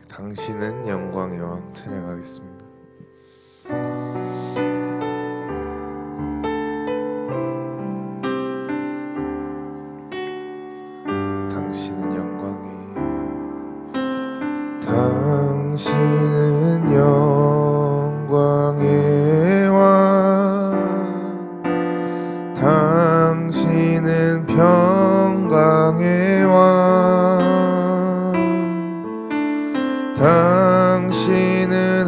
당신은 영광의 왕 찬양하겠습니다. 당신은 영광의 왕, 당신은 평강의 왕, 당신은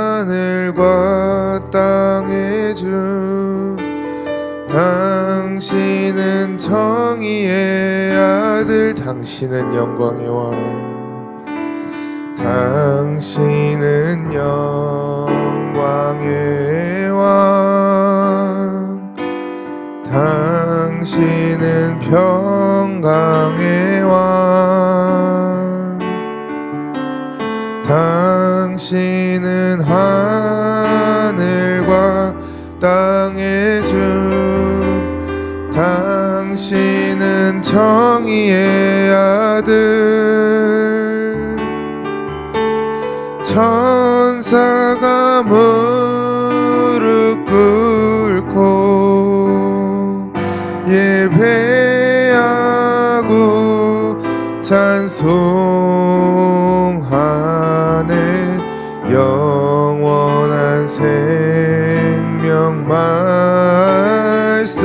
하늘과 땅의 주, 당신은 정의의 아들, 당신은 영광의 왕, 당신은 영광의 왕, 당신은 평강의 왕, 당신은 하늘과 땅의 주, 당신은 정의의 아들, 천사가 무릎 꿇고 예배하고 찬송하네. 영원한 생명 말씀,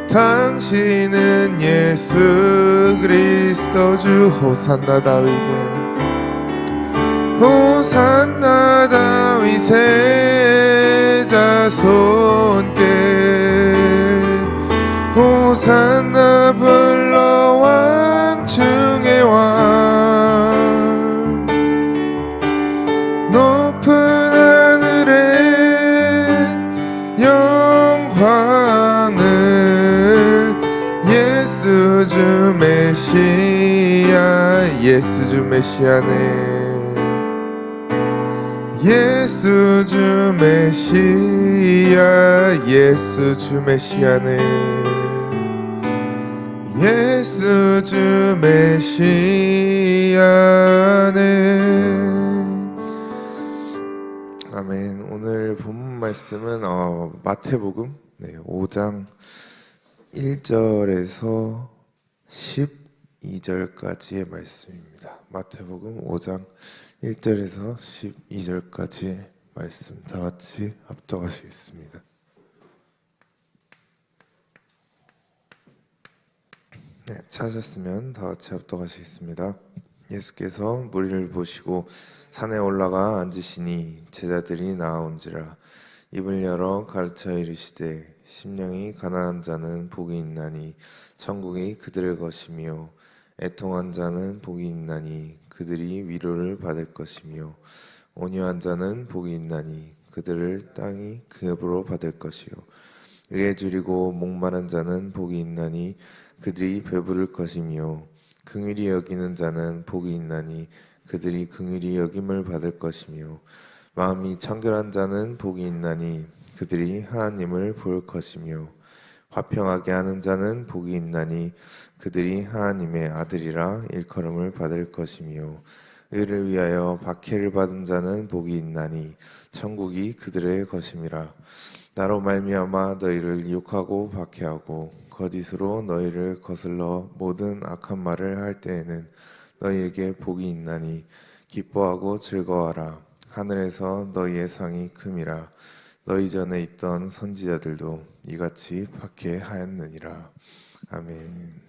당신은 예수 그리스도 주. 호산나 다윗의, 호산나 다윗의 자손께, 호산나 불러 왕 중의 왕, 높은 하늘에 영광을. 예수 주 메시아, 예수 주 메시아네, 예수 주 메시아, 예수 주 메시아네, 예수 주 메시아네. 아멘. 오늘 본문 말씀은 마태복음 5장 1절에서 12절까지의 말씀입니다. 마태복음 5장 1절에서 12절까지 말씀 다 같이 합독하시겠습니다. 찾으셨으면 다 같이 합독하시겠습니다. 예수께서 무리를 보시고 산에 올라가 앉으시니 제자들이 나아온지라. 입을 열어 가르쳐 이르시되 심령이 가난한 자는 복이 있나니 천국이 그들의 것이며, 애통한 자는 복이 있나니 그들이 위로를 받을 것이며, 온유한 자는 복이 있나니 그들을 땅이 기업으로 받을 것이요, 의에 줄이고 목마른 자는 복이 있나니 그들이 배부를 것이며, 긍휼히 여기는 자는 복이 있나니 그들이 긍휼히 여김을 받을 것이며, 마음이 청결한 자는 복이 있나니 그들이 하나님을 볼 것이며, 화평하게 하는 자는 복이 있나니 그들이 하나님의 아들이라 일컬음을 받을 것이며, 의를 위하여 박해를 받은 자는 복이 있나니 천국이 그들의 것임이라. 나로 말미암아 너희를 유혹하고 박해하고 거짓으로 너희를 거슬러 모든 악한 말을 할 때에는 너희에게 복이 있나니 기뻐하고 즐거워하라. 하늘에서 너희의 상이 큼이라. 너희 전에 있던 선지자들도 이같이 박해하였느니라. 아멘.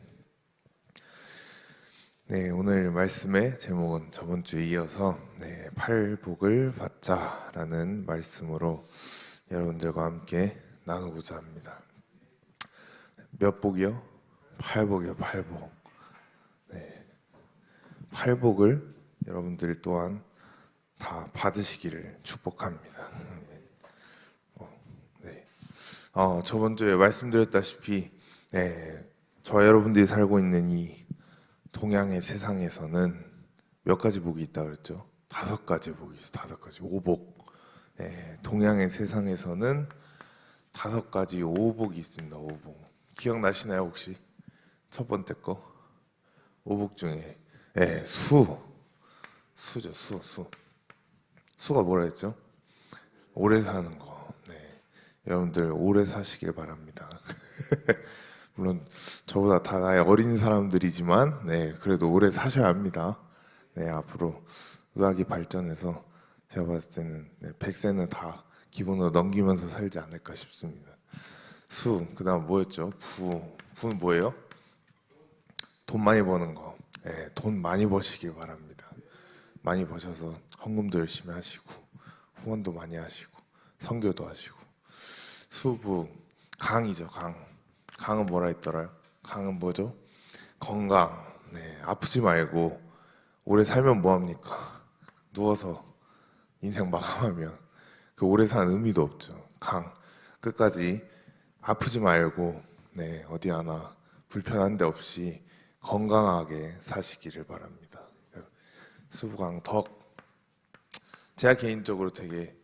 오늘 말씀의 제목은 저번 주에 이어서 팔복을 받자라는 말씀으로 여러분들과 함께 나누고자 합니다. 몇 복이요? 팔복이요. 팔복. 팔복을 여러분들 또한 다 받으시기를 축복합니다. 저번 주에 말씀드렸다시피 저와 여러분들이 살고 있는 이 동양의 세상에서는 몇 가지 복이 있다 그랬죠? 5가지 복이 있어요. 5가지. 오복. 동양의 세상에서는 5가지 오복이 있습니다. 오복. 기억나시나요 혹시? 첫 번째 거 오복 중에 예, 수죠, 수. 수가 뭐라 했죠? 오래 사는 거. 네. 여러분들 오래 사시길 바랍니다. 물론 저보다 다 나이 어린 사람들이지만, 네, 그래도 오래 사셔야 합니다. 네, 앞으로 의학이 발전해서 제가 봤을 때는 100세는 다 기본으로 넘기면서 살지 않을까 싶습니다. 그다음 뭐였죠? 부는 뭐예요? 돈 많이 버는 거. 네, 돈 많이 버시길 바랍니다. 많이 버셔서 헌금도 열심히 하시고 후원도 많이 하시고 선교도 하시고. 수부, 강이죠. 강은 뭐라 했더라요? 강은 뭐죠? 건강. 네, 아프지 말고 오래 살면 뭐합니까? 누워서 인생 마감하면 그 오래 사는 의미도 없죠. 끝까지 아프지 말고, 네, 어디 하나 불편한 데 없이 건강하게 사시기를 바랍니다. 수부강 덕, 제가 개인적으로 되게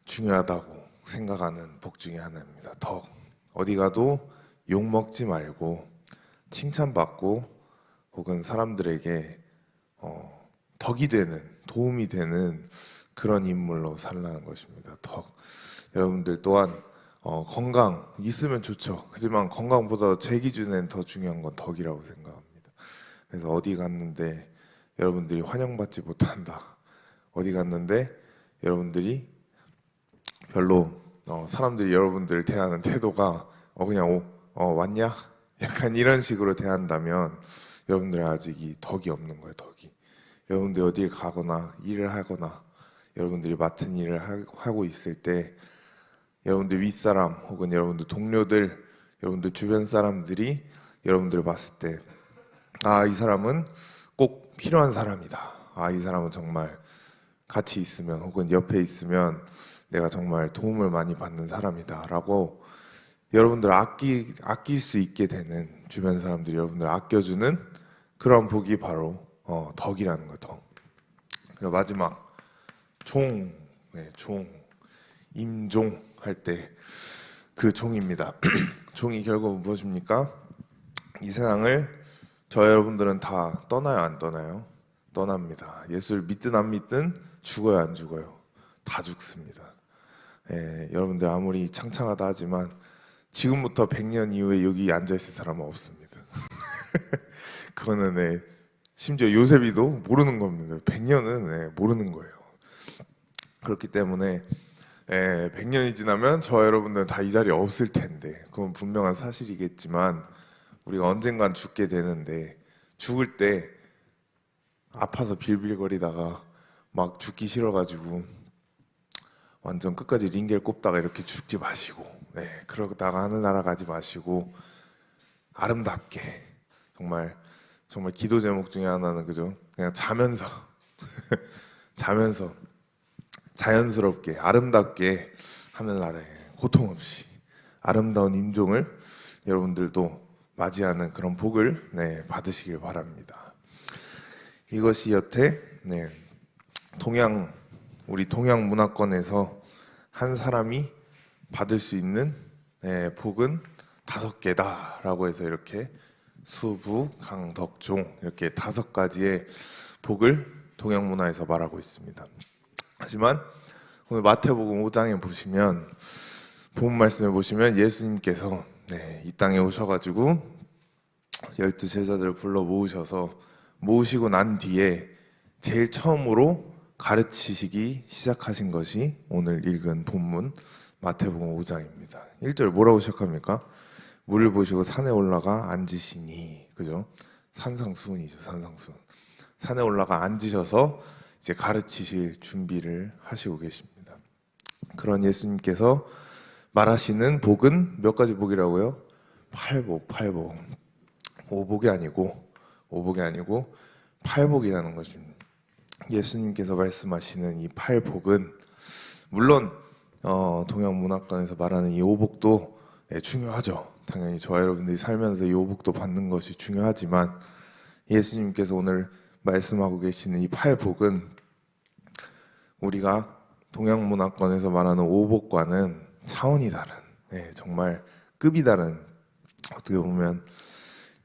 중요하다고 생각하는 복 중에 하나입니다. 덕, 어디 가도 욕 먹지 말고 칭찬받고 혹은 사람들에게 덕이 되는, 도움이 되는 그런 인물로 살라는 것입니다. 덕. 여러분들 또한 건강 있으면 좋죠. 하지만 건강보다 제 기준엔 더 중요한 건 덕이라고 생각합니다. 그래서 어디 갔는데 여러분들이 환영받지 못한다. 어디 갔는데 여러분들이 별로 사람들이 여러분들을 대하는 태도가 그냥 왔냐? 약간 이런 식으로 대한다면 여러분들은 아직 이 덕이 없는 거예요. 덕이. 여러분들이 어딜 가거나 일을 하거나 여러분들이 맡은 일을 하고 있을 때 여러분들 윗사람 혹은 여러분들 동료들, 여러분들 주변 사람들이 여러분들을 봤을 때 이 사람은 꼭 필요한 사람이다. 이 사람은 정말 같이 있으면 혹은 옆에 있으면 내가 정말 도움을 많이 받는 사람이다 라고 여러분들 아낄 수 있게 되는, 주변 사람들이 여러분들 아껴주는 그런 복이 바로 덕이라는 거. 덕. 그리고 마지막 종. 네, 종. 임종 할 때 그 종입니다. 종이 결국은 무엇입니까? 이 세상을 저 여러분들은 다 떠나요, 안 떠나요? 떠납니다. 예수를 믿든 안 믿든 죽어요, 안 죽어요? 다 죽습니다. 여러분들 아무리 창창하다 하지만 지금부터 100년 이후에 여기 앉아있을 사람은 없습니다. 그거는 심지어 요셉이도 모르는 겁니다. 100년은 모르는 거예요. 그렇기 때문에 100년이 지나면 저 여러분들은 다 이 자리에 없을 텐데, 그건 분명한 사실이겠지만 우리가 언젠간 죽게 되는데, 죽을 때 아파서 빌빌거리다가 막 죽기 싫어가지고 완전 끝까지 링겔 꼽다가 이렇게 죽지 마시고, 그러다가 하늘나라 가지 마시고 아름답게, 정말 기도 제목 중에 하나는 그죠? 그냥 자면서 자연스럽게 아름답게 하늘나라에 고통 없이 아름다운 임종을 여러분들도 맞이하는 그런 복을 받으시길 바랍니다. 이것이 여태 우리 동양 문화권에서 한 사람이 받을 수 있는 복은 5개다라고 해서 이렇게 수부, 강, 덕, 종 이렇게 5가지의 복을 동양 문화에서 말하고 있습니다. 하지만 오늘 마태복음 5장에 보시면, 본 말씀에 보시면 예수님께서 이 땅에 오셔가지고 12제자들을 불러 모으시고 난 뒤에 제일 처음으로 가르치시기 시작하신 것이 오늘 읽은 본문 마태복음 5장입니다. 1절 뭐라고 시작합니까? 물을 보시고 산에 올라가 앉으시니, 그죠? 산상수훈이죠. 산상수훈. 산에 올라가 앉으셔서 이제 가르치실 준비를 하시고 계십니다. 그런 예수님께서 말하시는 복은 몇 가지 복이라고요? 8복. 오복이 아니고 8복이라는 것입니다. 예수님께서 말씀하시는 이 8복은 물론 동양 문화권에서 말하는 이 오복도 중요하죠. 당연히 저와 여러분들이 살면서 이 오복도 받는 것이 중요하지만, 예수님께서 오늘 말씀하고 계시는 이 8복은 우리가 동양 문화권에서 말하는 오복과는 차원이 다른, 정말 급이 다른, 어떻게 보면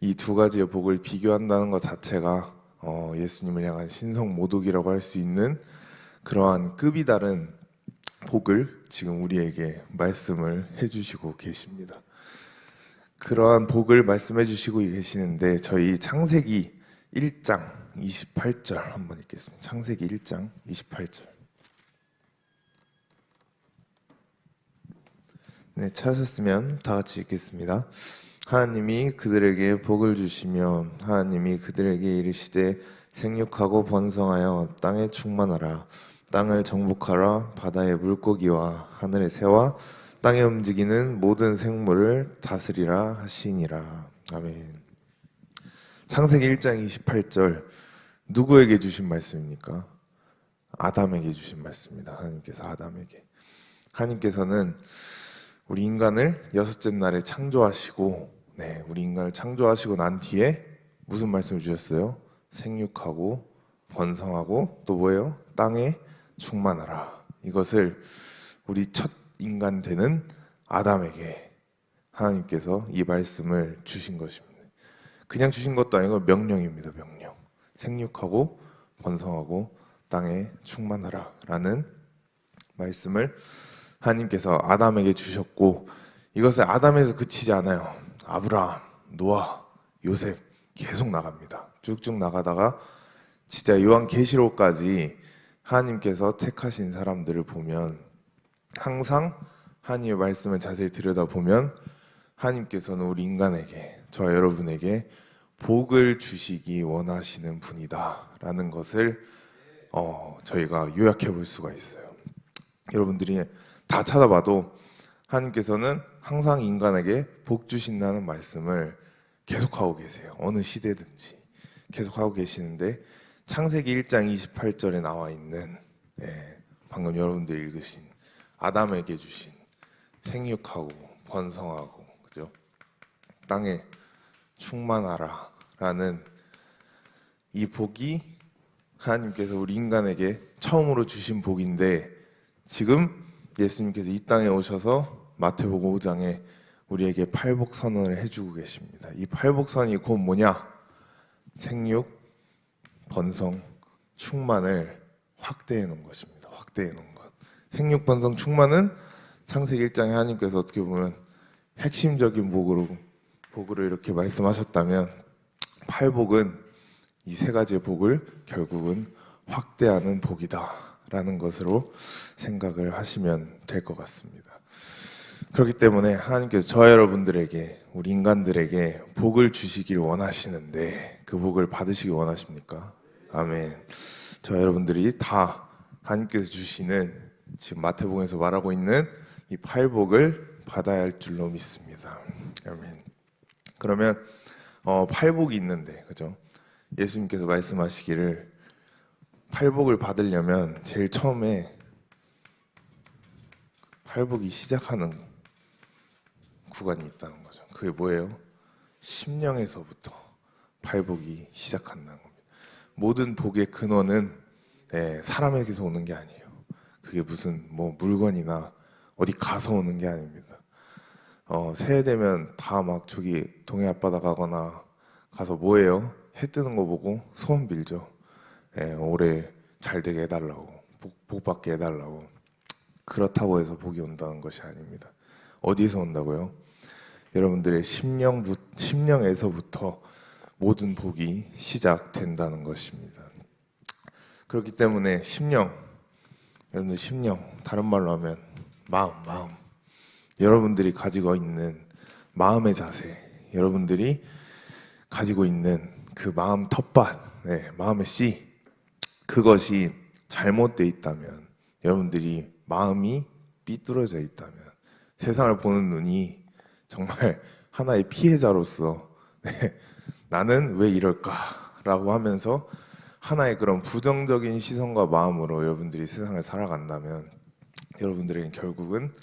이 두 가지의 복을 비교한다는 것 자체가 예수님을 향한 신성 모독이라고 할 수 있는 그러한 급이 다른 복을 지금 우리에게 말씀을 해주시고 계십니다. 그러한 복을 말씀해 주시고 계시는데 저희 창세기 1장 28절 한번 읽겠습니다. 창세기 1장 28절. 네, 찾으셨으면 다 같이 읽겠습니다. 하나님이 그들에게 복을 주시며 하나님이 그들에게 이르시되 생육하고 번성하여 땅에 충만하라. 땅을 정복하라. 바다의 물고기와 하늘의 새와 땅에 움직이는 모든 생물을 다스리라 하시니라. 아멘. 창세기 1장 28절 누구에게 주신 말씀입니까? 아담에게 주신 말씀입니다. 하나님께서 아담에게. 하나님께서는 우리 인간을 여섯째 날에 창조하시고, 우리 인간을 창조하시고 난 뒤에 무슨 말씀을 주셨어요? 생육하고 번성하고 또 뭐예요? 땅에 충만하라. 이것을 우리 첫 인간 되는 아담에게 하나님께서 이 말씀을 주신 것입니다. 그냥 주신 것도 아니고 명령입니다. 명령. 생육하고 번성하고 땅에 충만하라 라는 말씀을 하나님께서 아담에게 주셨고, 이것을 아담에서 그치지 않아요. 아브라함, 노아, 요셉 계속 나갑니다. 쭉쭉 나가다가 진짜 요한계시록까지 하나님께서 택하신 사람들을 보면 항상 하나님의 말씀을 자세히 들여다보면 하나님께서는 우리 인간에게, 저와 여러분에게 복을 주시기 원하시는 분이다 라는 것을 저희가 요약해 볼 수가 있어요. 여러분들이 다 찾아봐도 하나님께서는 항상 인간에게 복 주신다는 말씀을 계속하고 계세요. 어느 시대든지 계속하고 계시는데 창세기 1장 28절에 나와 있는 방금 여러분들이 읽으신 아담에게 주신 생육하고 번성하고 그죠? 땅에 충만하라 라는 이 복이 하나님께서 우리 인간에게 처음으로 주신 복인데, 지금 예수님께서 이 땅에 오셔서 마태복음 5장에 우리에게 팔복 선언을 해주고 계십니다. 이 팔복 선이 곧 뭐냐? 생육, 번성, 충만을 확대해 놓은 것입니다. 확대해 놓은 것. 생육, 번성, 충만은 창세기 1장에 하나님께서 어떻게 보면 핵심적인 복으로 이렇게 말씀하셨다면, 팔복은 이 세 가지의 복을 결국은 확대하는 복이다라는 것으로 생각을 하시면 될 것 같습니다. 그렇기 때문에 하나님께서 저와 여러분들에게, 우리 인간들에게 복을 주시길 원하시는데 그 복을 받으시길 원하십니까? 아멘. 저와 여러분들이 다 하나님께서 주시는, 지금 마태복음에서 말하고 있는 이 팔복을 받아야 할 줄로 믿습니다. 아멘. 그러면 팔복이 있는데, 그죠? 예수님께서 말씀하시기를 팔복을 받으려면 제일 처음에 팔복이 시작하는 구간이 있다는 거죠. 그게 뭐예요? 심령에서부터 팔복이 시작한다는 겁니다. 모든 복의 근원은 사람에게서 오는 게 아니에요. 그게 무슨 물건이나 어디 가서 오는 게 아닙니다. 새해 되면 다 막 저기 동해 앞바다 가거나 가서 뭐예요? 해 뜨는 거 보고 소원 빌죠. 올해 잘 되게 해달라고, 복 받게 해달라고. 그렇다고 해서 복이 온다는 것이 아닙니다. 어디서 온다고요? 여러분들의 심령에서부터 모든 복이 시작된다는 것입니다. 그렇기 때문에 여러분들 심령, 다른 말로 하면 마음, 여러분들이 가지고 있는 마음의 자세, 여러분들이 가지고 있는 그 마음 텃밭, 마음의 씨, 그것이 잘못되어 있다면, 여러분들이 마음이 삐뚤어져 있다면, 세상을 보는 눈이 정말 하나의 피해자로서 나는 왜 이럴까라고 하면서 하나의 그런 부정적인 시선과 마음으로 여러분들이 세상을 살아간다면 여러분들에겐 결국은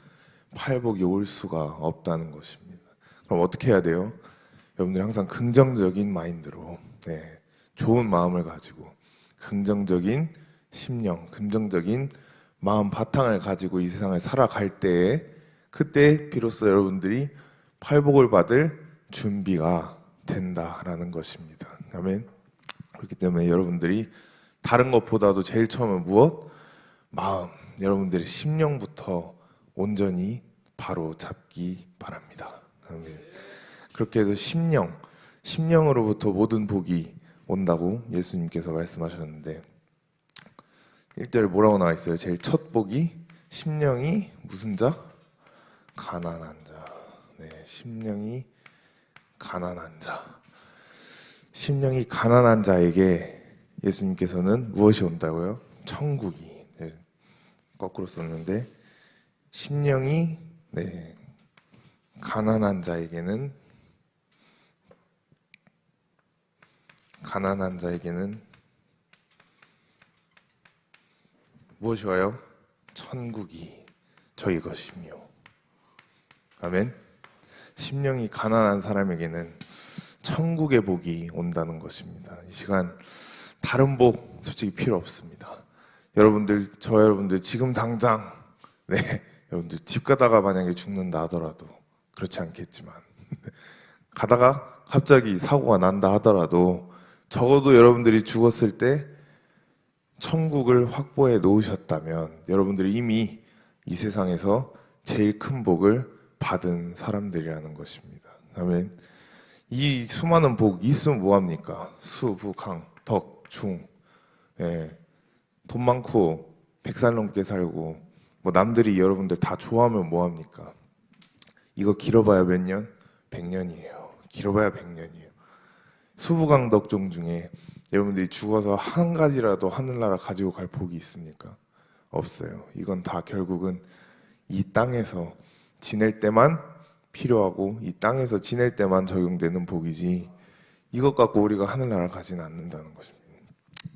팔복이 올 수가 없다는 것입니다. 그럼 어떻게 해야 돼요? 여러분들이 항상 긍정적인 마인드로, 좋은 마음을 가지고 긍정적인 심령, 긍정적인 마음 바탕을 가지고 이 세상을 살아갈 때에, 그때 비로소 여러분들이 팔복을 받을 준비가 된다라는 것입니다. 아멘. 그렇기 때문에 여러분들이 다른 것보다도 제일 처음에 무엇? 마음, 여러분들의 심령부터 온전히 바로 잡기 바랍니다. 아멘. 그렇게 해서 심령으로부터 모든 복이 온다고 예수님께서 말씀하셨는데 1절에 뭐라고 나와 있어요? 제일 첫 복이 심령이 무슨 자? 가난한 자. 네, 심령이 가난한 자. 심령이 가난한 자에게 예수님께서는 무엇이 온다고요? 천국이. 네, 거꾸로 썼는데 심령이 가난한 자에게는 무엇이 와요? 천국이 저희 것이며. 아멘. 심령이 가난한 사람에게는 천국의 복이 온다는 것입니다. 이 시간 다른 복 솔직히 필요 없습니다. 여러분들 지금 당장 여러분들 집 가다가 만약에 죽는다 하더라도 그렇지 않겠지만 가다가 갑자기 사고가 난다 하더라도 적어도 여러분들이 죽었을 때 천국을 확보해 놓으셨다면 여러분들이 이미 이 세상에서 제일 큰 복을 받은 사람들이라는 것입니다. 아멘. 이 수많은 복 있으면 뭐합니까? 수, 부, 강, 덕, 중. 돈 많고 100살 넘게 살고 뭐 남들이 여러분들 다 좋아하면 뭐합니까? 이거 길어봐야 몇 년? 100년이에요. 길어봐야 100년이에요. 수부강덕종 중에 여러분들이 죽어서 한 가지라도 하늘나라 가지고 갈 복이 있습니까? 없어요. 이건 다 결국은 이 땅에서 지낼 때만 필요하고 이 땅에서 지낼 때만 적용되는 복이지 이것 갖고 우리가 하늘나라 가지는 않는다는 것입니다.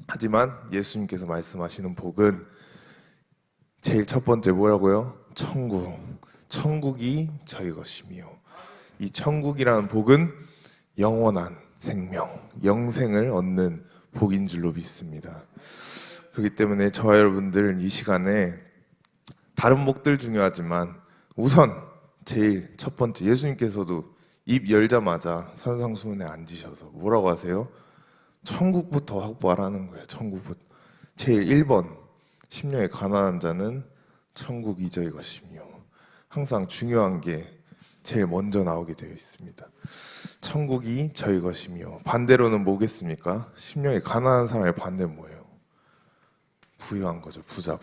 하지만 예수님께서 말씀하시는 복은 제일 첫 번째 뭐라고요? 천국. 천국이 저희 것이며 이 천국이라는 복은 영원한 생명, 영생을 얻는 복인 줄로 믿습니다. 그렇기 때문에 저와 여러분들 이 시간에 다른 복들 중요하지만 우선 제일 첫 번째 예수님께서도 입 열자마자 산상수훈에 앉으셔서 뭐라고 하세요? 천국부터 확보하라는 거예요. 천국부터. 제일 1번 심령에 가난한 자는 천국이 저희 것이며 항상 중요한 게 제일 먼저 나오게 되어 있습니다. 천국이 저희 것이며 반대로는 뭐겠습니까? 심령이 가난한 사람의 반대는 뭐예요? 부유한 거죠. 부자.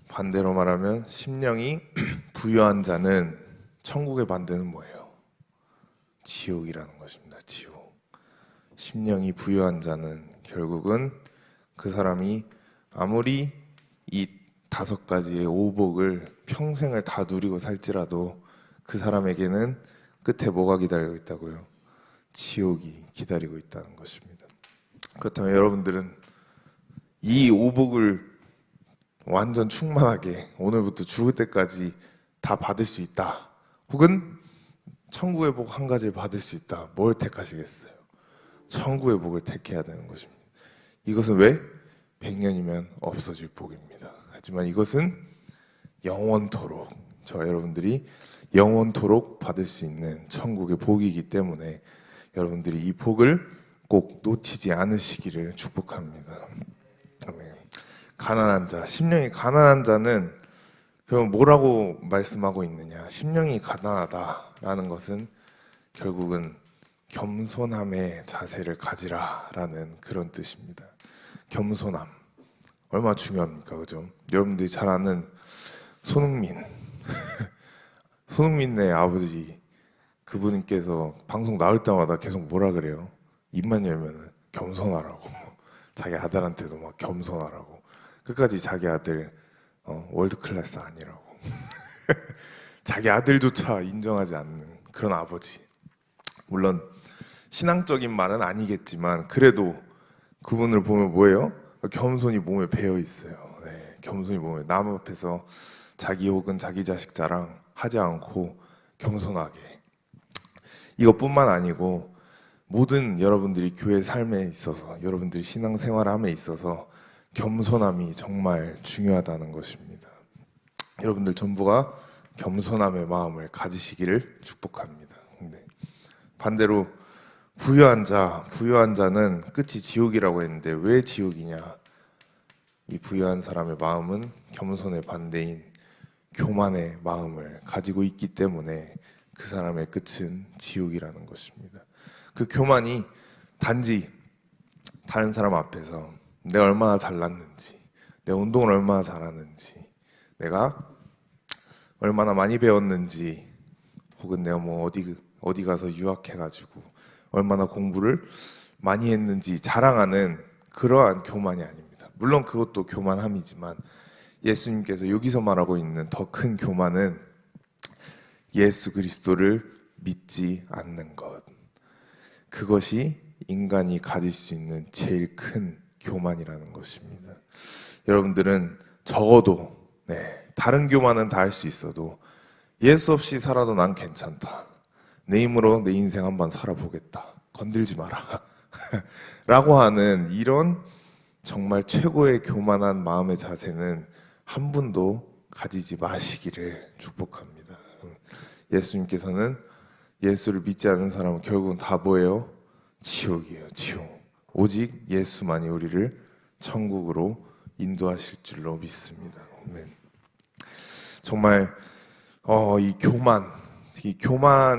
반대로 말하면 심령이 부유한 자는 천국의 반대는 뭐예요? 지옥이라는 것입니다. 지옥. 심령이 부유한 자는 결국은 그 사람이 아무리 이 5가지의 오복을 평생을 다 누리고 살지라도 그 사람에게는 끝에 뭐가 기다리고 있다고요? 지옥이 기다리고 있다는 것입니다. 그렇다면 여러분들은 이 오복을 완전 충만하게 오늘부터 죽을 때까지 다 받을 수 있다. 혹은 천국의 복 한 가지를 받을 수 있다. 뭘 택하시겠어요? 천국의 복을 택해야 되는 것입니다. 이것은 왜? 100년이면 없어질 복입니다. 하지만 이것은 영원토록 저와 여러분들이 영원토록 받을 수 있는 천국의 복이기 때문에 여러분들이 이 복을 꼭 놓치지 않으시기를 축복합니다. 아멘. 가난한 자, 심령이 가난한 자는 그럼 뭐라고 말씀하고 있느냐? 심령이 가난하다라는 것은 결국은 겸손함의 자세를 가지라라는 그런 뜻입니다. 겸손함 얼마나 중요합니까, 그죠? 여러분들이 잘 아는 손흥민의 아버지 그분께서 방송 나올 때마다 계속 뭐라 그래요? 입만 열면은 겸손하라고 자기 아들한테도 막 겸손하라고 끝까지 자기 아들 월드 클래스 아니라고 자기 아들조차 인정하지 않는 그런 아버지. 물론 신앙적인 말은 아니겠지만 그래도 그분을 보면 뭐예요? 겸손이 몸에 배어 있어요. 네, 겸손이 몸에 남 앞에서 자기 혹은 자기 자식 자랑 하지 않고 겸손하게. 이것뿐만 아니고 모든 여러분들이 교회 삶에 있어서 여러분들이 신앙생활함에 있어서 겸손함이 정말 중요하다는 것입니다. 여러분들 전부가 겸손함의 마음을 가지시기를 축복합니다. 네. 반대로 부유한 자는 끝이 지옥이라고 했는데 왜 지옥이냐? 이 부유한 사람의 마음은 겸손의 반대인 교만의 마음을 가지고 있기 때문에 그 사람의 끝은 지옥이라는 것입니다. 그 교만이 단지 다른 사람 앞에서 내가 얼마나 잘났는지, 내가 운동을 얼마나 잘하는지, 내가 얼마나 많이 배웠는지, 혹은 내가 뭐 어디 가서 유학해가지고 얼마나 공부를 많이 했는지 자랑하는 그러한 교만이 아닙니다. 물론 그것도 교만함이지만 예수님께서 여기서 말하고 있는 더 큰 교만은 예수 그리스도를 믿지 않는 것. 그것이 인간이 가질 수 있는 제일 큰 교만이라는 것입니다. 여러분들은 적어도 다른 교만은 다 할 수 있어도 예수 없이 살아도 난 괜찮다. 내 힘으로 내 인생 한번 살아보겠다. 건들지 마라. 라고 하는 이런 정말 최고의 교만한 마음의 자세는 한 분도 가지지 마시기를 축복합니다. 예수님께서는 예수를 믿지 않는 사람은 결국은 다 뭐예요? 지옥이에요. 지옥. 오직 예수만이 우리를 천국으로 인도하실 줄로 믿습니다. 정말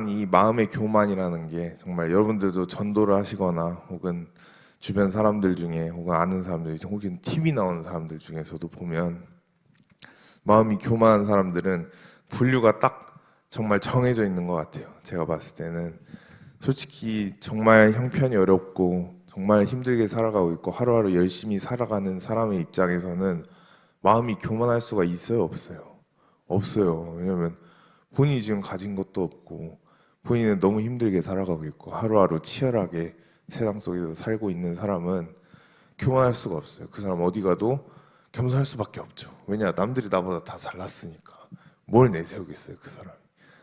이 마음의 교만이라는 게 정말 여러분들도 전도를 하시거나 혹은 주변 사람들 중에 혹은 아는 사람들 혹은 TV 나오는 사람들 중에서도 보면 마음이 교만한 사람들은 분류가 딱 정말 정해져 있는 것 같아요. 제가 봤을 때는 솔직히 정말 형편이 어렵고 정말 힘들게 살아가고 있고 하루하루 열심히 살아가는 사람의 입장에서는 마음이 교만할 수가 있어요, 없어요? 없어요. 왜냐면 본인이 지금 가진 것도 없고 본인은 너무 힘들게 살아가고 있고 하루하루 치열하게 세상 속에서 살고 있는 사람은 교만할 수가 없어요. 그 사람 어디 가도 겸손할 수밖에 없죠. 왜냐? 남들이 나보다 다 잘났으니까. 뭘 내세우겠어요, 그 사람이.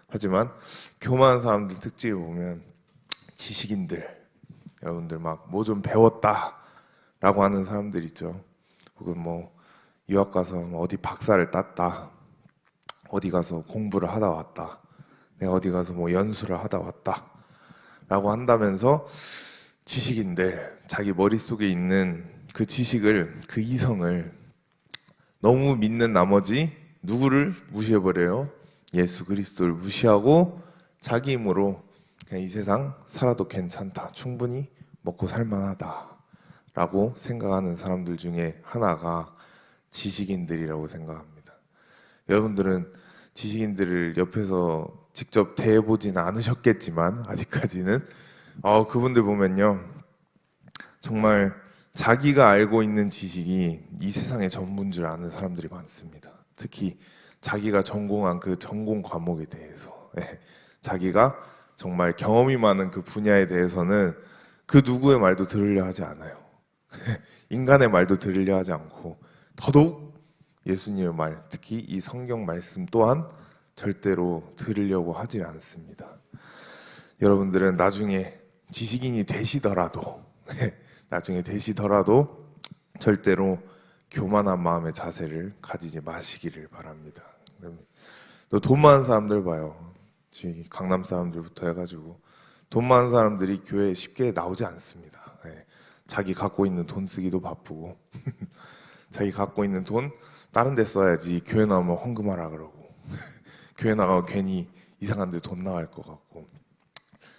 하지만 교만한 사람들 특징을 보면 지식인들, 여러분들 막 뭐 좀 배웠다 라고 하는 사람들 있죠. 혹은 뭐 유학 가서 어디 박사를 땄다, 어디 가서 공부를 하다 왔다, 내가 어디 가서 뭐 연수를 하다 왔다 라고 한다면서 지식인들, 자기 머릿속에 있는 그 지식을, 그 이성을 너무 믿는 나머지 누구를 무시해버려요? 예수 그리스도를 무시하고 자기 힘으로 그냥 이 세상 살아도 괜찮다, 충분히 먹고 살만하다 라고 생각하는 사람들 중에 하나가 지식인들이라고 생각합니다. 여러분들은 지식인들을 옆에서 직접 대해보진 않으셨겠지만 아직까지는 그분들 보면요, 정말 자기가 알고 있는 지식이 이 세상의 전부인 줄 아는 사람들이 많습니다. 특히 자기가 전공한 그 전공 과목에 대해서, 자기가 정말 경험이 많은 그 분야에 대해서는 그 누구의 말도 들으려 하지 않아요. 인간의 말도 들으려 하지 않고 더더욱 예수님의 말, 특히 이 성경 말씀 또한 절대로 들으려고 하지 않습니다. 여러분들은 나중에 지식인이 되시더라도 절대로 교만한 마음의 자세를 가지지 마시기를 바랍니다. 돈 많은 사람들 봐요. 강남 사람들부터 해가지고 돈 많은 사람들이 교회에 쉽게 나오지 않습니다. 자기 갖고 있는 돈 쓰기도 바쁘고 자기 갖고 있는 돈 다른 데 써야지 교회 나오면 헌금하라 그러고 교회 나가면 괜히 이상한 데 돈 나갈 것 같고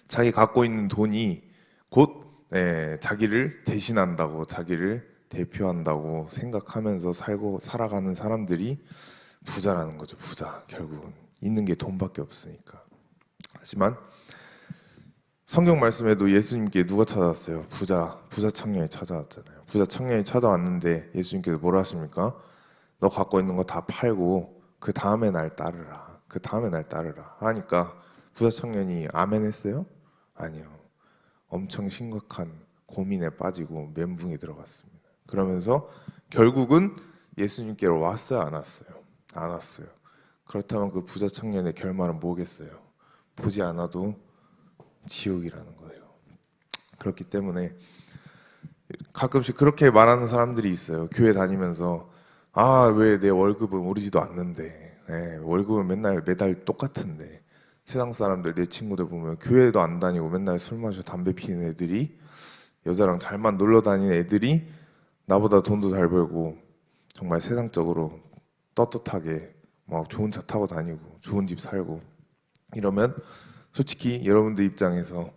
자기 갖고 있는 돈이 곧 자기를 대신한다고, 자기를 대표한다고 생각하면서 살아가는 사람들이 부자라는 거죠. 부자. 결국은 있는 게 돈밖에 없으니까. 하지만 성경 말씀에도 예수님께 누가 찾아왔어요? 부자 청년이 찾아왔잖아요. 부자 청년이 찾아왔는데 예수님께서 뭐라 하십니까? 너 갖고 있는 거 다 팔고 그 다음에 날 따르라. 그 다음에 날 따르라 하니까 부자 청년이 아멘 했어요? 아니요. 엄청 심각한 고민에 빠지고 멘붕이 들어갔습니다. 그러면서 결국은 예수님께로 왔어요? 안 왔어요? 안 왔어요. 그렇다면 그 부자 청년의 결말은 뭐겠어요? 보지 않아도 지옥이라는 거예요. 그렇기 때문에 가끔씩 그렇게 말하는 사람들이 있어요. 교회 다니면서 왜 내 월급은 오르지도 않는데, 월급은 매달 똑같은데 세상 사람들, 내 친구들 보면 교회도 안 다니고 맨날 술 마셔 담배 피는 애들이, 여자랑 잘만 놀러 다니는 애들이 나보다 돈도 잘 벌고 정말 세상적으로 떳떳하게 막 좋은 차 타고 다니고 좋은 집 살고 이러면, 솔직히 여러분들 입장에서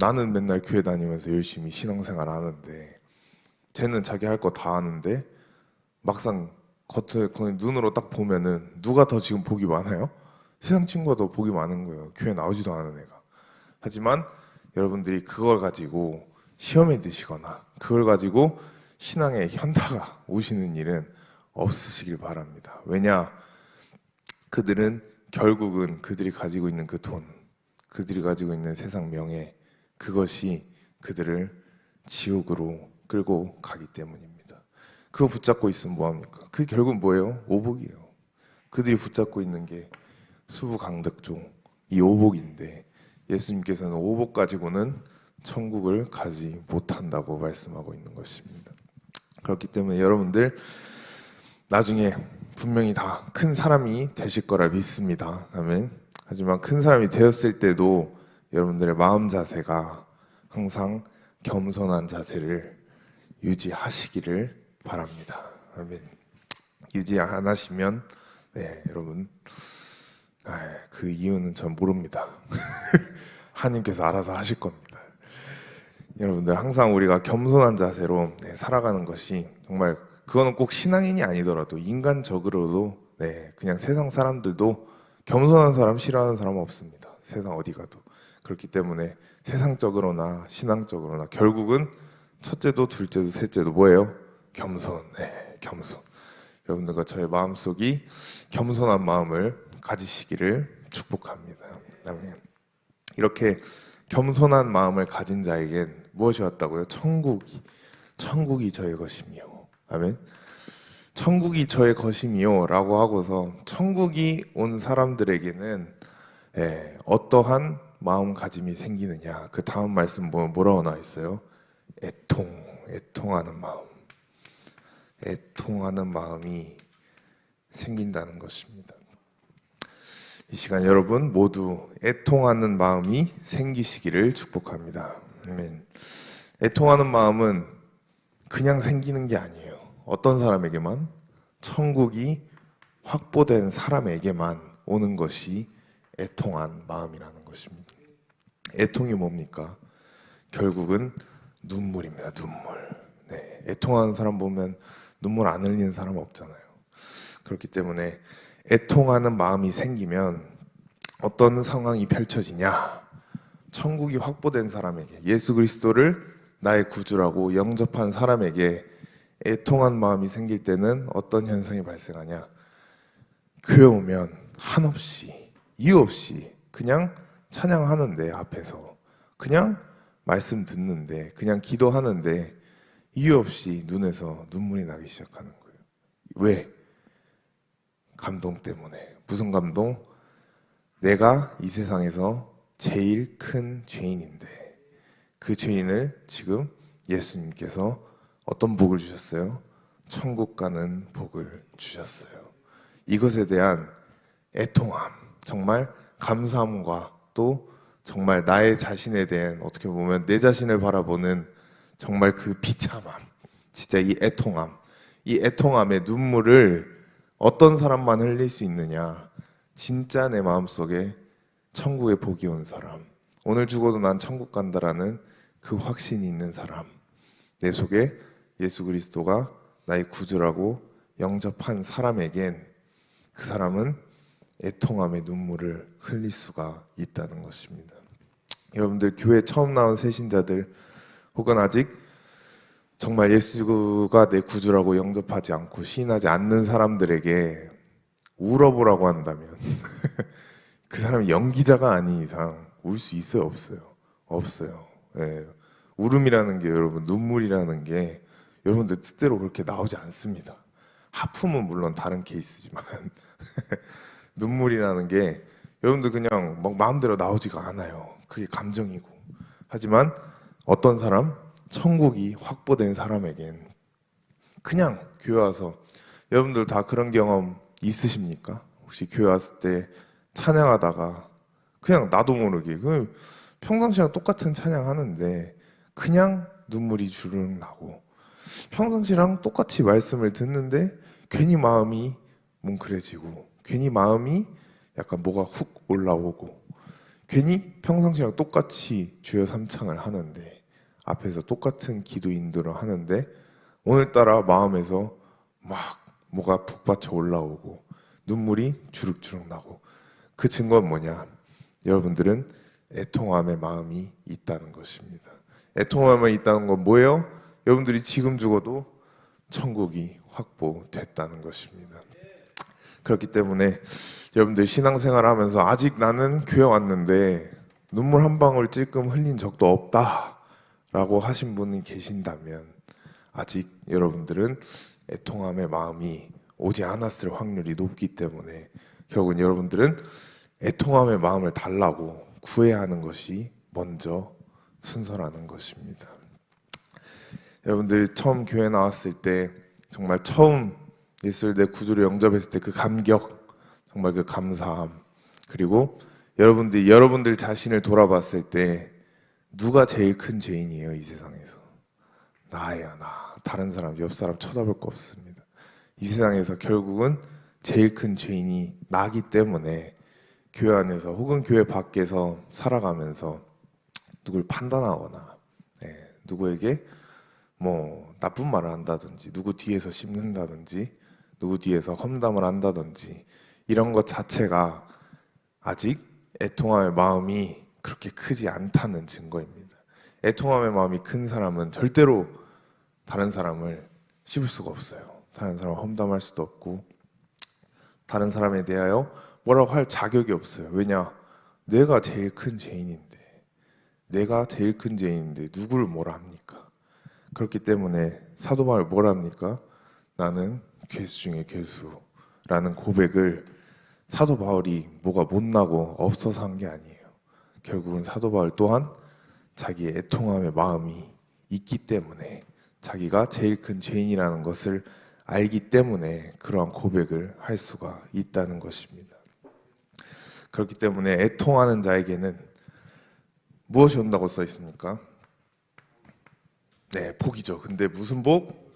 나는 맨날 교회 다니면서 열심히 신앙생활 하는데, 쟤는 자기 할 거 다 하는데 막상 겉에 그냥 눈으로 딱 보면은 누가 더 지금 복이 많아요? 세상 친구가 더 복이 많은 거예요. 교회 나오지도 않은 애가. 하지만 여러분들이 그걸 가지고 시험에 드시거나 그걸 가지고 신앙에 현타가 오시는 일은 없으시길 바랍니다. 왜냐? 그들은 결국은 그들이 가지고 있는 그 돈, 그들이 가지고 있는 세상 명예, 그것이 그들을 지옥으로 끌고 가기 때문입니다. 그거 붙잡고 있으면 뭐합니까? 그게 결국 뭐예요? 오복이에요. 그들이 붙잡고 있는 게 수부강덕종, 이 오복인데, 예수님께서는 오복 가지고는 천국을 가지 못한다고 말씀하고 있는 것입니다. 그렇기 때문에 여러분들 나중에 분명히 다 큰 사람이 되실 거라 믿습니다. 아멘. 하지만 큰 사람이 되었을 때도 여러분들의 마음 자세가 항상 겸손한 자세를 유지하시기를 바랍니다. 아멘. 유지 안 하시면 여러분, 그 이유는 전 모릅니다. 하나님께서 알아서 하실 겁니다. 여러분들 항상 우리가 겸손한 자세로 살아가는 것이, 정말 그거는 꼭 신앙인이 아니더라도 인간적으로도 그냥 세상 사람들도 겸손한 사람 싫어하는 사람은 없습니다. 세상 어디 가도. 그렇기 때문에 세상적으로나 신앙적으로나 결국은 첫째도 둘째도 셋째도 뭐예요? 겸손. 겸손. 여러분들과 저의 마음속이 겸손한 마음을 가지시기를 축복합니다. 아멘. 이렇게 겸손한 마음을 가진 자에겐 무엇이 왔다고요? 천국이 저의 것이며. 아멘. 천국이 저의 것이며 라고 하고서 천국이 온 사람들에게는 어떠한 마음가짐이 생기느냐, 그 다음 말씀 보면 뭐라고 나와 있어요? 애통하는 마음, 애통하는 마음이 생긴다는 것입니다. 이 시간 여러분 모두 애통하는 마음이 생기시기를 축복합니다. 아멘. 애통하는 마음은 그냥 생기는 게 아니에요. 어떤 사람에게만? 천국이 확보된 사람에게만 오는 것이 애통한 마음이라는 것입니다. 애통이 뭡니까? 결국은 눈물입니다. 눈물. 애통하는 사람 보면 눈물 안 흘리는 사람 없잖아요. 그렇기 때문에 애통하는 마음이 생기면 어떤 상황이 펼쳐지냐? 천국이 확보된 사람에게, 예수 그리스도를 나의 구주라고 영접한 사람에게 애통한 마음이 생길 때는 어떤 현상이 발생하냐? 교회 오면 한없이, 이유 없이 그냥 찬양하는데, 앞에서 그냥 말씀 듣는데, 그냥 기도하는데 이유 없이 눈에서 눈물이 나기 시작하는 거예요. 왜? 감동 때문에. 무슨 감동? 내가 이 세상에서 제일 큰 죄인인데 그 죄인을 지금 예수님께서 어떤 복을 주셨어요? 천국 가는 복을 주셨어요. 이것에 대한 애통함, 정말 감사함과 또 정말 나의 자신에 대한, 어떻게 보면 내 자신을 바라보는 정말 그 비참함, 진짜 이 애통함, 이 애통함의 눈물을 어떤 사람만 흘릴 수 있느냐? 진짜 내 마음속에 천국의 복이 온 사람, 오늘 죽어도 난 천국 간다라는 그 확신이 있는 사람, 내 속에 예수 그리스도가 나의 구주라고 영접한 사람에겐 그 사람은 애통함의 눈물을 흘릴 수가 있다는 것입니다. 여러분들 교회 처음 나온 새신자들, 혹은 아직 정말 예수가 내 구주라고 영접하지 않고 시인하지 않는 사람들에게 울어보라고 한다면 그 사람이 연기자가 아닌 이상 울 수 있어요? 없어요? 없어요. 울음이라는 게, 여러분, 눈물이라는 게 여러분들 뜻대로 그렇게 나오지 않습니다. 하품은 물론 다른 케이스지만 눈물이라는 게 여러분들 그냥 막 마음대로 나오지가 않아요. 그게 감정이고. 하지만 어떤 사람, 천국이 확보된 사람에겐 그냥 교회 와서, 여러분들 다 그런 경험 있으십니까? 혹시 교회 왔을 때 찬양하다가 그냥 나도 모르게 평상시랑 똑같은 찬양 하는데 그냥 눈물이 주르륵 나고, 평상시랑 똑같이 말씀을 듣는데 괜히 마음이 뭉클해지고, 괜히 마음이 약간 뭐가 훅 올라오고, 괜히 평상시랑 똑같이 주여 삼창을 하는데, 앞에서 똑같은 기도 인도를 하는데 오늘따라 마음에서 막 뭐가 북받쳐 올라오고 눈물이 주룩주룩 나고, 그 증거는 뭐냐? 여러분들은 애통함의 마음이 있다는 것입니다. 애통함이 있다는 건 뭐예요? 여러분들이 지금 죽어도 천국이 확보됐다는 것입니다. 그렇기 때문에 여러분들 신앙생활 하면서 아직 나는 교회 왔는데 눈물 한 방울 찔끔 흘린 적도 없다 라고 하신 분이 계신다면, 아직 여러분들은 애통함의 마음이 오지 않았을 확률이 높기 때문에 결국은 여러분들은 애통함의 마음을 달라고 구해야 하는 것이 먼저 순서라는 것입니다. 여러분들 처음 교회 나왔을 때, 정말 처음 예술대 구주를 영접했을 때 그 감격, 정말 그 감사함, 그리고 여러분들 자신을 돌아봤을 때 누가 제일 큰 죄인이에요? 이 세상에서 나예요. 나. 다른 사람, 옆 사람 쳐다볼 거 없습니다. 이 세상에서 결국은 제일 큰 죄인이 나기 때문에 교회 안에서 혹은 교회 밖에서 살아가면서 누굴 판단하거나 누구에게 뭐 나쁜 말을 한다든지, 누구 뒤에서 씹는다든지, 누구 뒤에서 험담을 한다든지, 이런 것 자체가 아직 애통함의 마음이 그렇게 크지 않다는 증거입니다. 애통함의 마음이 큰 사람은 절대로 다른 사람을 씹을 수가 없어요. 다른 사람을 험담할 수도 없고, 다른 사람에 대하여 뭐라고 할 자격이 없어요. 왜냐? 내가 제일 큰 죄인인데, 누구를 뭐라 합니까? 그렇기 때문에 사도 바울 뭐라 합니까? 나는 괴수 중에 괴수라는 고백을 사도 바울이 뭐가 못나고 없어서 한 게 아니에요. 결국은 사도 바울 또한 자기의 애통함의 마음이 있기 때문에, 자기가 제일 큰 죄인이라는 것을 알기 때문에 그러한 고백을 할 수가 있다는 것입니다. 그렇기 때문에 애통하는 자에게는 무엇이 온다고 써 있습니까? 네, 복이죠. 근데 무슨 복?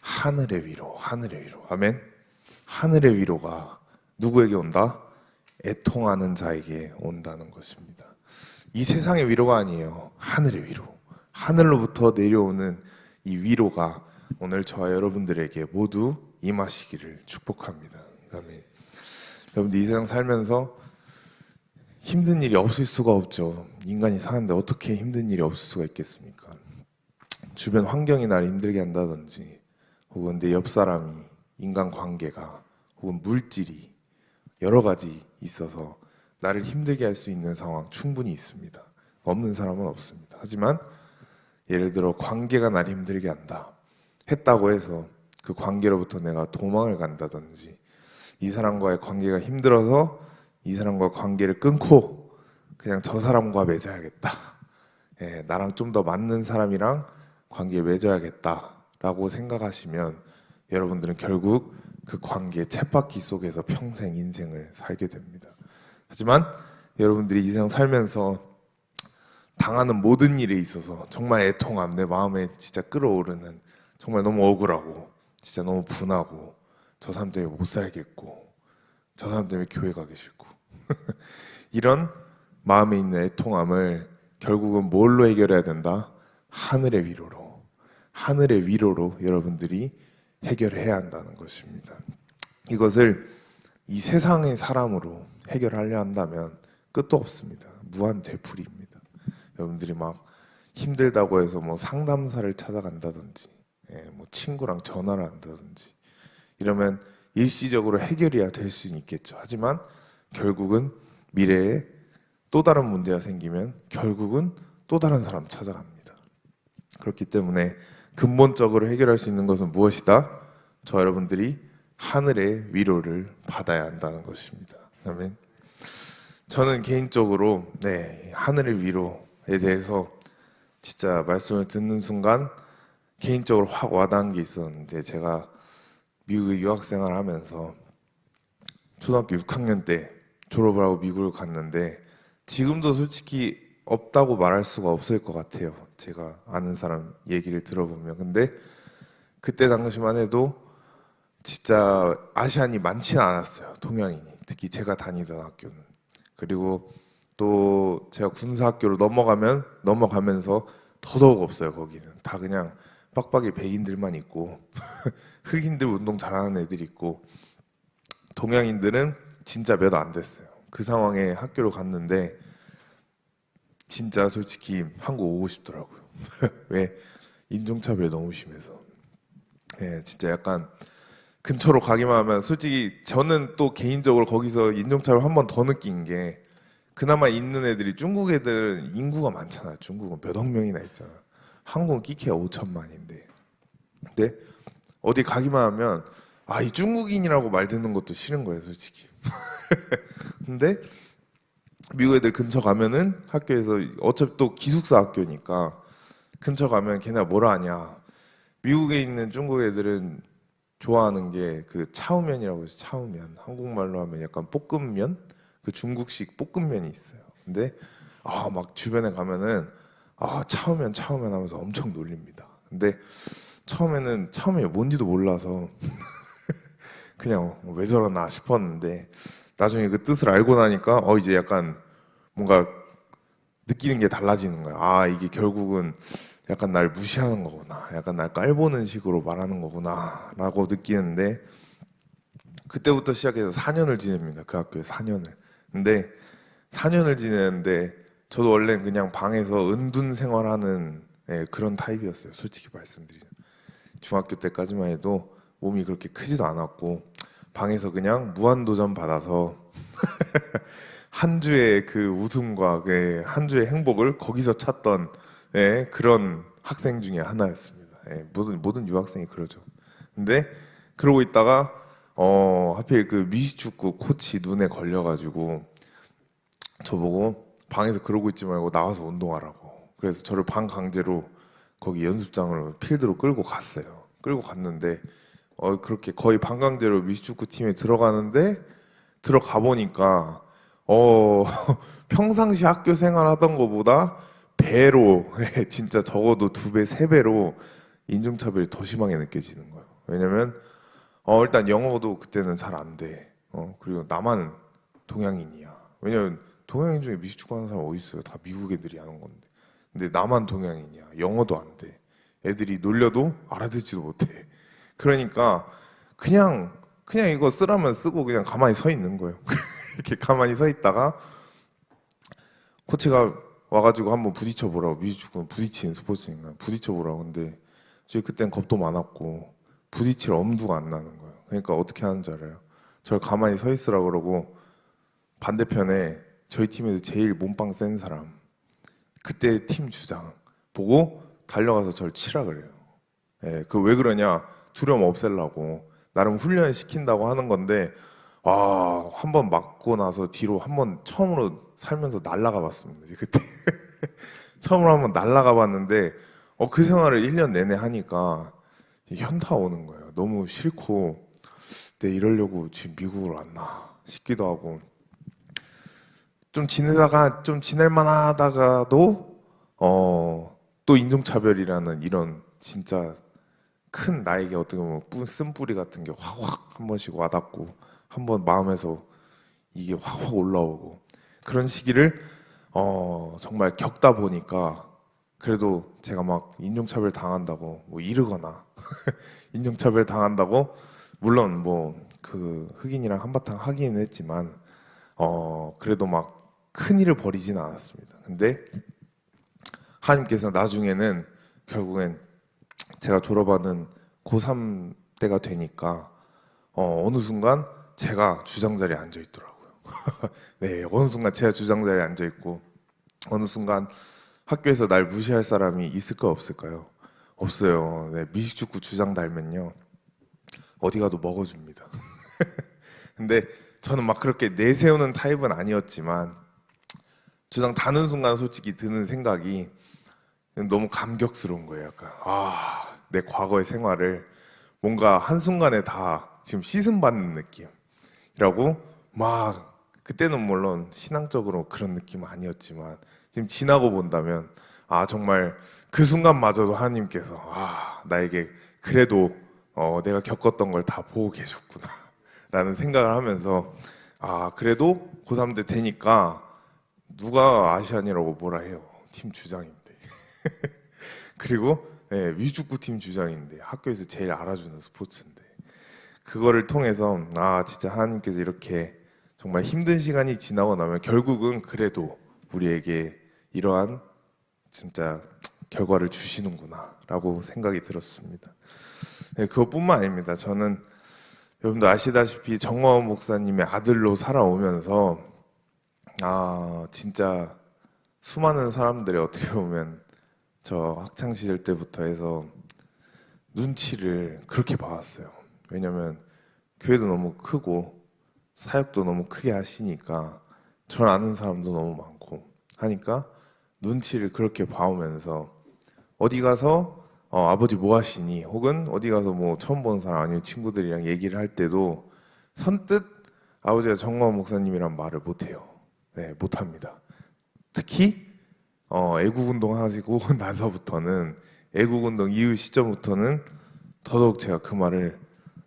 하늘의 위로, 하늘의 위로. 아멘. 하늘의 위로가 누구에게 온다? 애통하는 자에게 온다는 것입니다. 이 세상의 위로가 아니에요. 하늘의 위로. 하늘로부터 내려오는 이 위로가 오늘 저와 여러분들에게 모두 임하시기를 축복합니다. 아멘. 여러분들 이 세상 살면서 힘든 일이 없을 수가 없죠. 인간이 사는데 어떻게 힘든 일이 없을 수가 있겠습니까? 주변 환경이 나를 힘들게 한다든지, 혹은 내 옆 사람이, 인간관계가, 혹은 물질이 여러 가지 있어서 나를 힘들게 할 수 있는 상황 충분히 있습니다. 없는 사람은 없습니다. 하지만 예를 들어 관계가 나를 힘들게 한다 했다고 해서 그 관계로부터 내가 도망을 간다든지, 이 사람과의 관계가 힘들어서 이 사람과 관계를 끊고 그냥 저 사람과 맺어야겠다, 나랑 좀 더 맞는 사람이랑 관계 맺어야겠다라고 생각하시면 여러분들은 결국 그 관계 쳇바퀴 속에서 평생 인생을 살게 됩니다. 하지만 여러분들이 이 세상 살면서 당하는 모든 일에 있어서 정말 애통함, 내 마음에 진짜 끌어오르는, 정말 너무 억울하고 진짜 너무 분하고, 저 사람 때문에 못 살겠고, 저 사람 때문에 교회 가기 싫고 이런 마음에 있는 애통함을 결국은 뭘로 해결해야 된다? 하늘의 위로로, 하늘의 위로로 여러분들이 해결해야 한다는 것입니다. 이것을 이 세상의 사람으로 해결하려 한다면 끝도 없습니다. 무한 되풀이입니다. 여러분들이 막 힘들다고 해서 뭐 상담사를 찾아간다든지, 뭐 친구랑 전화를 한다든지 이러면 일시적으로 해결이야 될 수는 있겠죠. 하지만 결국은 미래에 또 다른 문제가 생기면 결국은 또 다른 사람 찾아갑니다. 그렇기 때문에 근본적으로 해결할 수 있는 것은 무엇이다? 저 여러분들이 하늘의 위로를 받아야 한다는 것입니다. 아멘. 저는 개인적으로 하늘의 위로에 대해서 진짜 말씀을 듣는 순간 개인적으로 확 와닿은 게 있었는데, 제가 미국에 유학생활을 하면서 초등학교 6학년 때 졸업을 하고 미국을 갔는데, 지금도 솔직히 없다고 말할 수가 없을 것 같아요. 제가 아는 사람 얘기를 들어보면. 근데 그때 당시만 해도 진짜 아시안이 많지는 않았어요. 동양인이. 특히 제가 다니던 학교는. 그리고 또 제가 군사학교로 넘어가면서 더더욱 없어요. 거기는 다 그냥 빡빡이 백인들만 있고 흑인들 운동 잘하는 애들 있고 동양인들은 진짜 몇 안 됐어요. 그 상황에 학교를 갔는데 진짜 솔직히 한국 오고 싶더라고요. 왜? 인종차별이 너무 심해서. 예, 진짜 약간 근처로 가기만 하면 솔직히 저는 또 개인적으로 거기서 인종차별 한 번 더 느낀 게 그나마 있는 애들이 중국 애들은 인구가 많잖아. 중국은 몇억 명이나 있잖아. 한국은 끼케야 5천만인데. 근데 어디 가기만 하면 아, 이 중국인이라고 말 듣는 것도 싫은 거예요, 솔직히. 근데 미국 애들 근처 가면은 학교에서 어차피 또 기숙사 학교니까 근처 가면 걔네 뭐라 하냐. 미국에 있는 중국 애들은 좋아하는 게 그 차우면이라고 해서 차우면 한국말로 하면 약간 볶음면 그 중국식 볶음면이 있어요. 근데 아 막 주변에 가면은 아 차우면 하면서 엄청 놀립니다. 근데 처음에는 차우면이 뭔지도 몰라서 그냥 왜 저러나 싶었는데 나중에 그 뜻을 알고 나니까 이제 약간 뭔가 느끼는 게 달라지는 거야. 아 이게 결국은 약간 날 무시하는 거구나. 약간 날 깔보는 식으로 말하는 거구나 라고 느끼는데 그때부터 시작해서 4년을 지냅니다. 그 학교에 4년을. 근데 4년을 지내는데 저도 원래 그냥 방에서 은둔 생활하는 그런 타입이었어요. 솔직히 말씀드리면. 중학교 때까지만 해도 몸이 그렇게 크지도 않았고 방에서 그냥 무한도전 받아서 한 주의 그 웃음과 그 한 주의 행복을 거기서 찾던 그런 학생 중에 하나였습니다. 모든 유학생이 그러죠. 근데 그러고 있다가 하필 그 미식축구 코치 눈에 걸려가지고 저보고 방에서 그러고 있지 말고 나와서 운동하라고. 그래서 저를 방 강제로 거기 연습장으로 필드로 끌고 갔어요. 끌고 갔는데 그렇게 거의 반 강제로 미식축구 팀에 들어가는데 들어가 보니까 평상시 학교 생활하던 것보다 배로 진짜 적어도 2배, 3배로 인종차별이 더 심하게 느껴지는 거예요. 왜냐면 일단 영어도 그때는 잘 안 돼. 그리고 나만 동양인이야. 왜냐면 동양인 중에 미식축구 하는 사람 어디 있어요? 다 미국 애들이 하는 건데. 근데 나만 동양인이야. 영어도 안 돼. 애들이 놀려도 알아듣지도 못해. 그러니까 그냥 이거 쓰라면 쓰고 그냥 가만히 서 있는 거예요. 이렇게 가만히 서 있다가 코치가 와가지고 한번 부딪혀 보라고. 미식축구는 부딪히는 스포츠니까 부딪혀 보라고. 근데 저희 그땐 겁도 많았고 부딪힐 엄두가 안 나는 거예요. 그러니까 어떻게 하는 줄 알아요? 저를 가만히 서 있으라 그러고 반대편에 저희 팀에서 제일 몸빵 센 사람 그때 팀 주장 보고 달려가서 저를 치라 그래요. 그 왜 그러냐? 두려움 없애려고 나름 훈련 시킨다고 하는 건데 한 번 맞고 나서 뒤로 한 번 처음으로 살면서 날아가 봤습니다. 그때 처음으로 한 번 날아가 봤는데 그 생활을 1년 내내 하니까 현타 오는 거예요. 너무 싫고 내 이러려고 지금 미국으로 왔나 싶기도 하고 좀 지내다가 좀 지낼만 하다가도 또 인종차별이라는 이런 진짜 큰 나에게 어떻게 보면 쓴뿌리 같은 게 확확 한 번씩 와닿고 한 번 마음에서 이게 확확 올라오고 그런 시기를 정말 겪다 보니까 그래도 제가 막 인종차별 당한다고 뭐 이러거나 인종차별 당한다고 물론 뭐 그 흑인이랑 한바탕 하기는 했지만 그래도 막 큰일을 벌이지는 않았습니다. 근데 하나님께서 나중에는 결국엔 제가 졸업하는 고3 때가 되니까 어느 순간 제가 주장 자리에 앉아 있더라고요. 네, 어느 순간 제가 주장 자리에 앉아 있고 어느 순간 학교에서 날 무시할 사람이 있을까요, 없을까요? 없어요. 네, 미식축구 주장 달면요 어디 가도 먹어줍니다. 근데 저는 막 그렇게 내세우는 타입은 아니었지만 주장 다는 순간 솔직히 드는 생각이 너무 감격스러운 거예요. 약간 내 과거의 생활을 뭔가 한순간에 다 지금 시즌 받는 느낌이라고 막 그때는 물론 신앙적으로 그런 느낌은 아니었지만 지금 지나고 본다면 정말 그 순간마저도 하나님께서 나에게 그래도 내가 겪었던 걸 다 보고 계셨구나 라는 생각을 하면서 그래도 고3 때 되니까 누가 아시안이라고 뭐라 해요. 팀 주장인데 그리고 위축구팀 주장인데 학교에서 제일 알아주는 스포츠인데 그거를 통해서 진짜 하나님께서 이렇게 정말 힘든 시간이 지나고 나면 결국은 그래도 우리에게 이러한 진짜 결과를 주시는구나 라고 생각이 들었습니다. 그것뿐만 아닙니다. 저는 여러분도 아시다시피 정화원 목사님의 아들로 살아오면서 진짜 수많은 사람들이 어떻게 보면 저 학창시절 때부터 해서 눈치를 그렇게 봐왔어요. 왜냐면 교회도 너무 크고 사역도 너무 크게 하시니까 저를 아는 사람도 너무 많고 하니까 눈치를 그렇게 봐오면서 어디 가서 아버지 뭐 하시니? 혹은 어디 가서 뭐 처음 보는 사람 아니면 친구들이랑 얘기를 할 때도 선뜻 아버지가 정광 목사님이란 말을 못해요. 네, 못합니다. 특히 애국운동 하시고 나서부터는 애국운동 이후 시점부터는 더더욱 제가 그 말을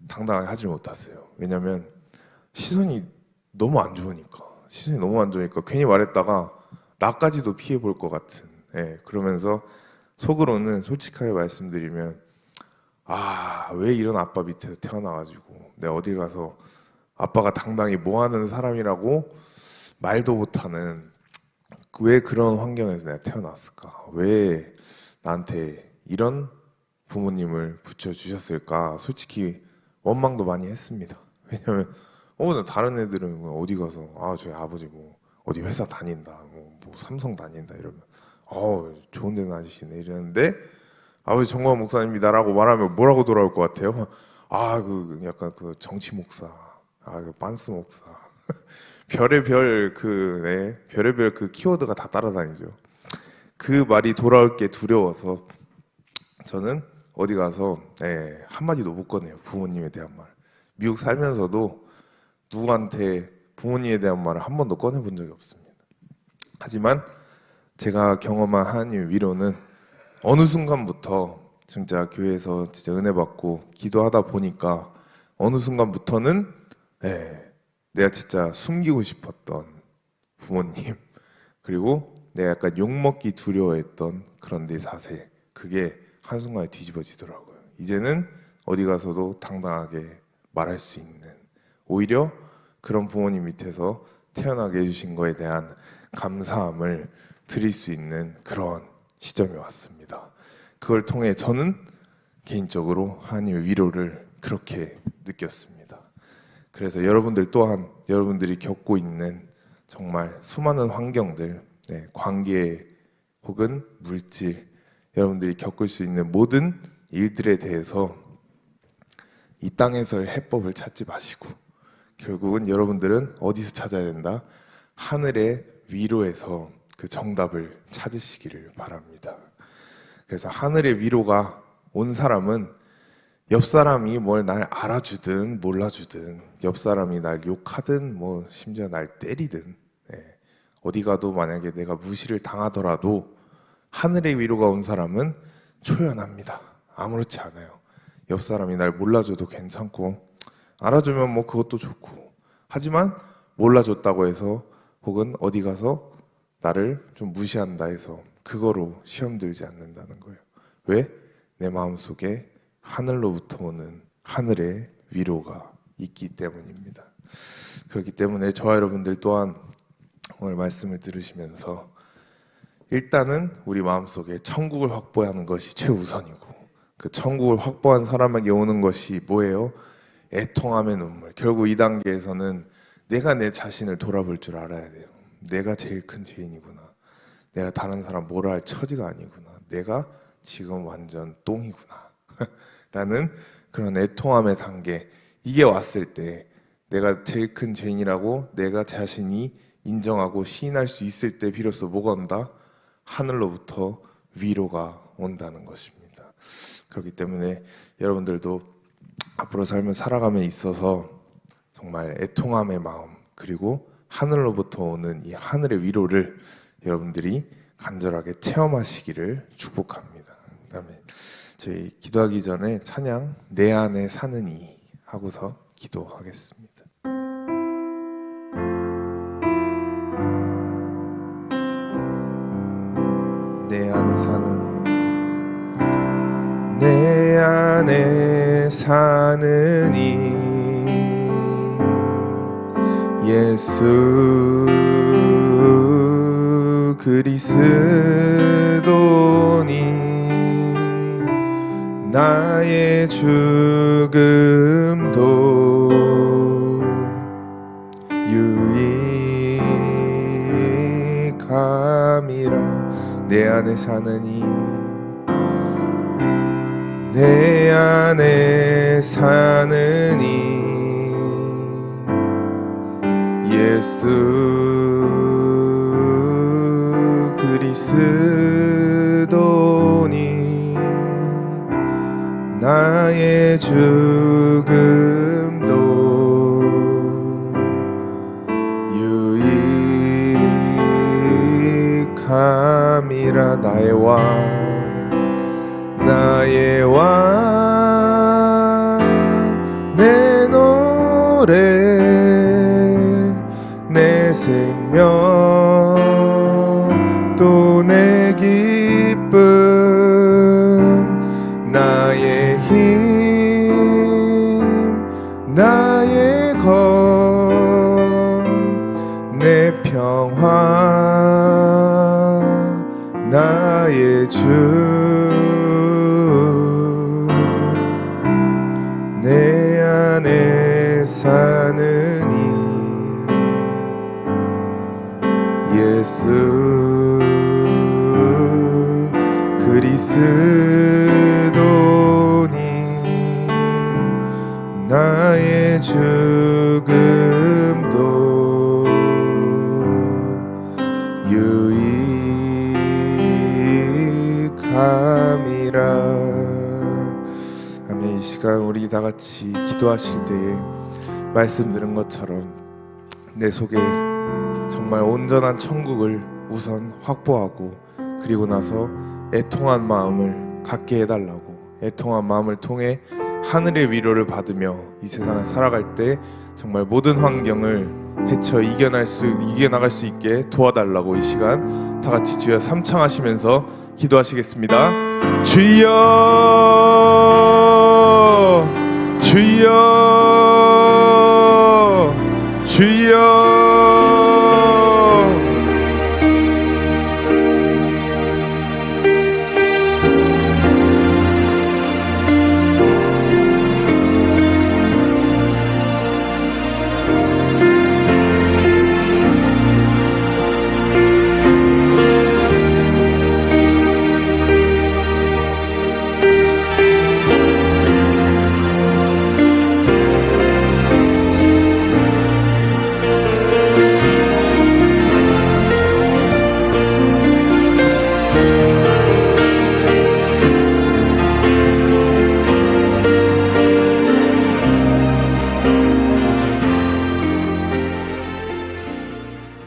당당하게 하지 못했어요. 왜냐면 시선이 너무 안 좋으니까 괜히 말했다가 나까지도 피해 볼 것 같은 그러면서 속으로는 솔직하게 말씀드리면 왜 이런 아빠 밑에서 태어나가지고 내가 어디 가서 아빠가 당당히 뭐 하는 사람이라고 말도 못하는 왜 그런 환경에서 내가 태어났을까? 왜 나한테 이런 부모님을 붙여주셨을까? 솔직히 원망도 많이 했습니다. 왜냐면 다른 애들은 어디 가서 저희 아버지 뭐 어디 회사 다닌다, 뭐 삼성 다닌다 이러면 좋은 데 다니시네 이러는데 아버지 정광 목사님이다라고 말하면 뭐라고 돌아올 것 같아요? 약간 그 정치 목사, 그 빤스 목사 별의별 그 키워드가 다 따라다니죠. 그 말이 돌아올 게 두려워서 저는 어디 가서 한마디도 못 꺼내요. 부모님에 대한 말. 미국 살면서도 누구한테 부모님에 대한 말을 한 번도 꺼내본 적이 없습니다. 하지만 제가 경험한 하나님의 위로는 어느 순간부터 진짜 교회에서 진짜 은혜 받고 기도하다 보니까 어느 순간부터는 내가 진짜 숨기고 싶었던 부모님 그리고 내가 약간 욕먹기 두려워했던 그런 내 자세 그게 한순간에 뒤집어지더라고요. 이제는 어디 가서도 당당하게 말할 수 있는 오히려 그런 부모님 밑에서 태어나게 해주신 거에 대한 감사함을 드릴 수 있는 그런 시점이 왔습니다. 그걸 통해 저는 개인적으로 하나님의 위로를 그렇게 느꼈습니다. 그래서 여러분들 또한 여러분들이 겪고 있는 정말 수많은 환경들, 관계 혹은 물질, 여러분들이 겪을 수 있는 모든 일들에 대해서 이 땅에서의 해법을 찾지 마시고 결국은 여러분들은 어디서 찾아야 된다? 하늘의 위로에서 그 정답을 찾으시기를 바랍니다. 그래서 하늘의 위로가 온 사람은 옆 사람이 뭘 날 알아주든 몰라주든 옆 사람이 날 욕하든 뭐 심지어 날 때리든 어디 가도 만약에 내가 무시를 당하더라도 하늘의 위로가 온 사람은 초연합니다. 아무렇지 않아요. 옆 사람이 날 몰라줘도 괜찮고 알아주면 뭐 그것도 좋고 하지만 몰라줬다고 해서 혹은 어디 가서 나를 좀 무시한다 해서 그거로 시험 들지 않는다는 거예요. 왜? 내 마음속에 하늘로부터 오는 하늘의 위로가 있기 때문입니다. 그렇기 때문에 저와 여러분들 또한 오늘 말씀을 들으시면서 일단은 우리 마음속에 천국을 확보하는 것이 최우선이고 그 천국을 확보한 사람에게 오는 것이 뭐예요? 애통함의 눈물. 결국 이 단계에서는 내가 내 자신을 돌아볼 줄 알아야 돼요. 내가 제일 큰 죄인이구나. 내가 다른 사람 뭐라 할 처지가 아니구나. 내가 지금 완전 똥이구나. 라는 그런 애통함의 단계. 이게 왔을 때 내가 제일 큰 죄인이라고 내가 자신이 인정하고 시인할 수 있을 때 비로소 뭐가 온다? 하늘로부터 위로가 온다는 것입니다. 그렇기 때문에 여러분들도 앞으로 삶을 살아감에 있어서 정말 애통함의 마음 그리고 하늘로부터 오는 이 하늘의 위로를 여러분들이 간절하게 체험하시기를 축복합니다. 그다음에 저희 기도하기 전에 찬양 내 안에 사는 이 하고서 기도하겠습니다. 내 안에 사는 이, 내 안에 사는 이 예수 그리스도니 나의 죽음도 유익함이라. 내 안에 사느니 내 안에 사느니 예수 그리스도니 나의 죽음도 유익함이라. 나의 왕 내 노래 내 생명 또 내 기쁨 나의 힘 나의 검 내 평화 나의 주 내 안에 사느니 예수 그리스도니 나의 죽음도 유익함이라. 아멘. 이 시간 우리 다 같이 기도하실 때에 말씀 들은 것처럼 내 속에 정말 온전한 천국을 우선 확보하고 그리고 나서 애통한 마음을 갖게 해달라고, 애통한 마음을 통해 하늘의 위로를 받으며 이 세상을 살아갈 때 정말 모든 환경을 헤쳐 이겨나갈 수 있게 도와달라고 이 시간 다 같이 주여 삼창하시면서 기도하시겠습니다. 주여